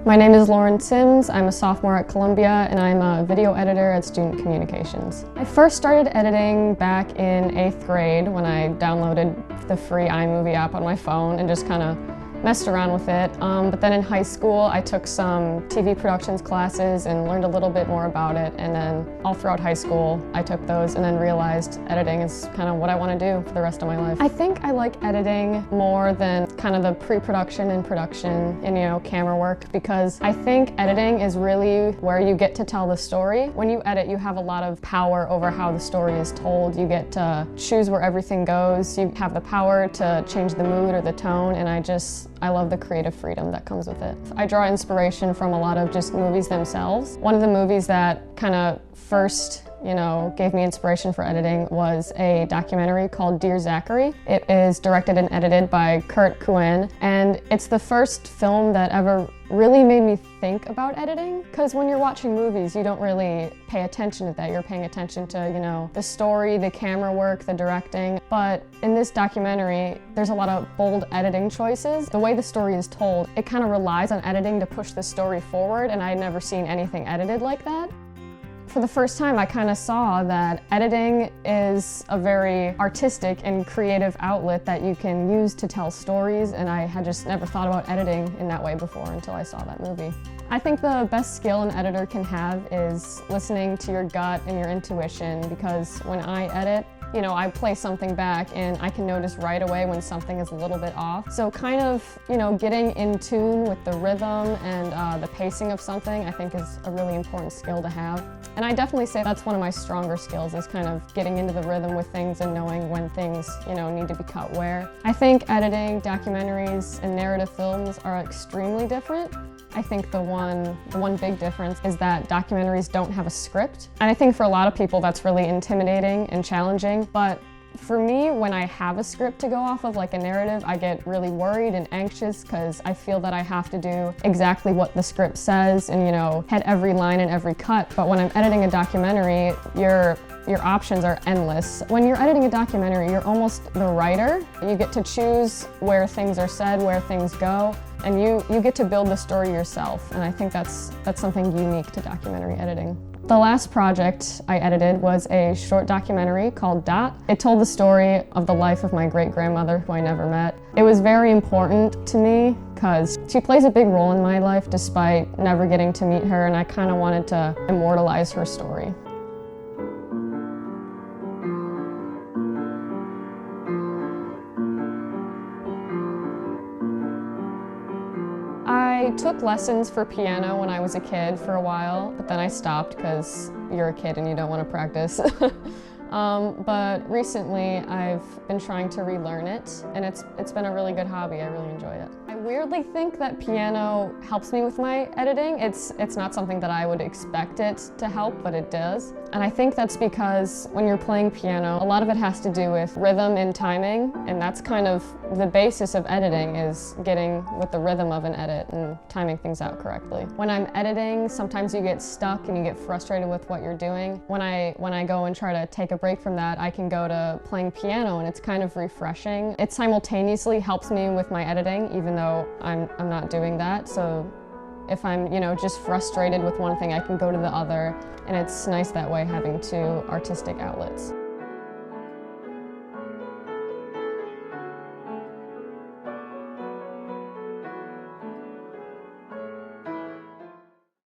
My name is Lauren Sims. I'm a sophomore at Columbia and I'm a video editor at Student Communications. I first started editing back in 8th grade when I downloaded the free iMovie app on my phone and just kind of messed around with it. But then in high school I took some TV productions classes and learned a little bit more about it, and then all throughout high school I took those and then realized editing is kind of what I want to do for the rest of my life. I think I like editing more than kind of the pre-production and production and camera work, because I think editing is really where you get to tell the story. When you edit, you have a lot of power over how the story is told. You get to choose where everything goes. You have the power to change the mood or the tone, and I love the creative freedom that comes with it. I draw inspiration from a lot of just movies themselves. One of the movies that kind of first gave me inspiration for editing was a documentary called Dear Zachary. It is directed and edited by Kurt Cohen, and it's the first film that ever really made me think about editing, because when you're watching movies, you don't really pay attention to that. You're paying attention to, the story, the camera work, the directing. But in this documentary, there's a lot of bold editing choices. The way the story is told, it kind of relies on editing to push the story forward, and I had never seen anything edited like that. For the first time, I kind of saw that editing is a very artistic and creative outlet that you can use to tell stories, and I had just never thought about editing in that way before until I saw that movie. I think the best skill an editor can have is listening to your gut and your intuition, because when I edit, I play something back and I can notice right away when something is a little bit off. So kind of, getting in tune with the rhythm and the pacing of something, I think is a really important skill to have. And I definitely say that's one of my stronger skills, is kind of getting into the rhythm with things and knowing when things, need to be cut where. I think editing documentaries and narrative films are extremely different. I think the one big difference is that documentaries don't have a script. And I think for a lot of people that's really intimidating and challenging. But for me, when I have a script to go off of, like a narrative, I get really worried and anxious because I feel that I have to do exactly what the script says and, hit every line and every cut. But when I'm editing a documentary, your options are endless. When you're editing a documentary, you're almost the writer. You get to choose where things are said, where things go, and you get to build the story yourself. And I think that's something unique to documentary editing. The last project I edited was a short documentary called Dot. It told the story of the life of my great-grandmother, who I never met. It was very important to me because she plays a big role in my life despite never getting to meet her, and I kind of wanted to immortalize her story. I took lessons for piano when I was a kid for a while, but then I stopped because you're a kid and you don't want to practice. But recently I've been trying to relearn it, and it's been a really good hobby. I really enjoy it. I weirdly think that piano helps me with my editing. It's not something that I would expect it to help, but it does. And I think that's because when you're playing piano, a lot of it has to do with rhythm and timing, and that's kind of the basis of editing, is getting with the rhythm of an edit and timing things out correctly. When I'm editing, sometimes you get stuck and you get frustrated with what you're doing. When I go and try to take a break from that, I can go to playing piano, and it's kind of refreshing. It simultaneously helps me with my editing, even though I'm not doing that. So if I'm just frustrated with one thing, I can go to the other, and it's nice that way having two artistic outlets.